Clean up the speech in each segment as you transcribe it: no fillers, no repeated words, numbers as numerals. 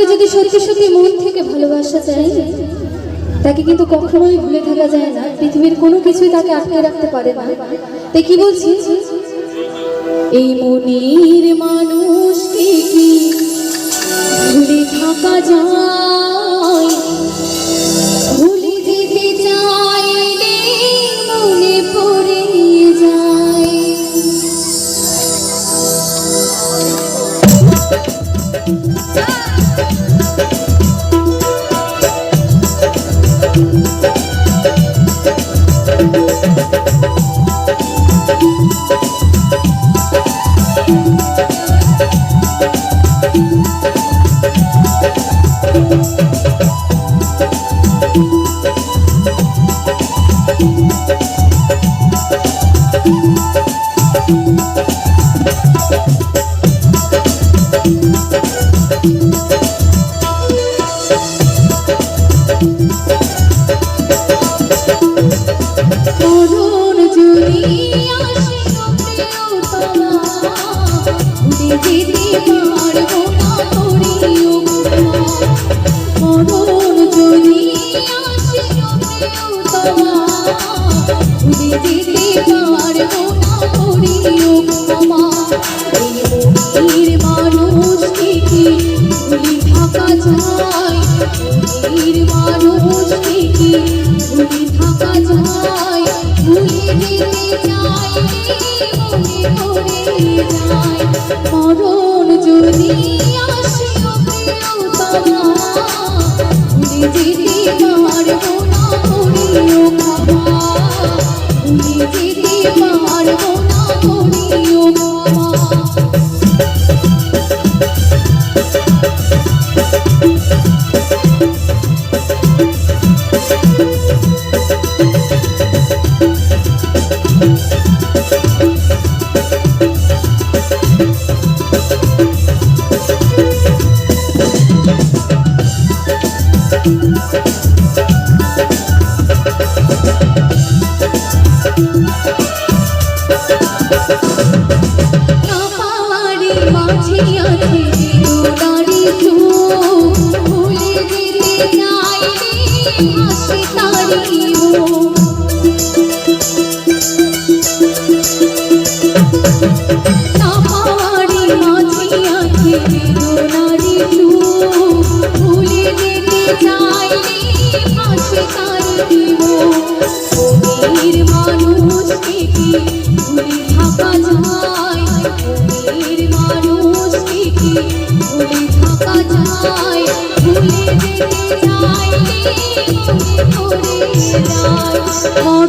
কাউকে যদি সত্যি সত্যি মন থেকে ভালোবাসা যায় তাকে কিন্তু কখনোই ভুলে থাকা যায় না। পৃথিবীর কোনো কিছুই তাকে আটকে রাখতে পারে না। তাই কি বলছি, এই মনের মানুষকে কি ভুলে থাকা যায়? ভুলে যেতে চাইলে মনে পড়ে যায়। মরণ যদি আসে প্রিয়তমা, ভুলে যেতে পারবো না করিও ক্ষমা, ভুলে যেতে পারবো না করিও ক্ষমা।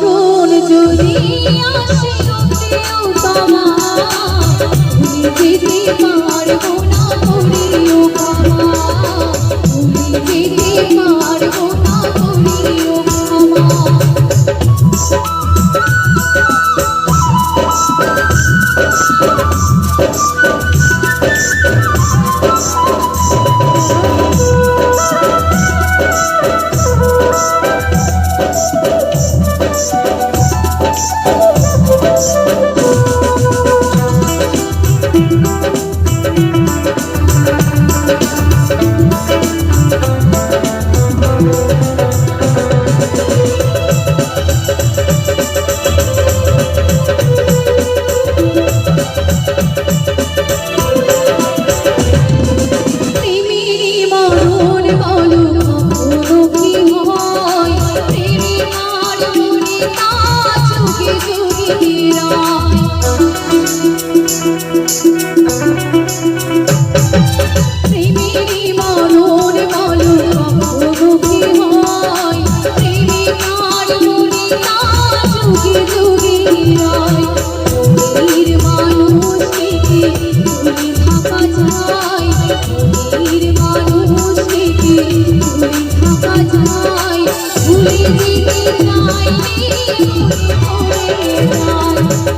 মরণ যদি আসে প্রিয়তমা, ভুলে যেতে পারবো না করিও ক্ষমা, ভুলে যেতে পারবো না করিও ক্ষমা।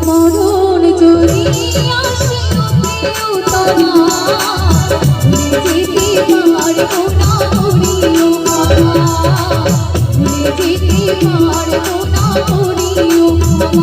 মরণ যদি আসে প্রিয়তমা, ভুলে যেতে পারবো না করিও ক্ষমা, ভুলে যেতে পারবো না করিও ক্ষমা।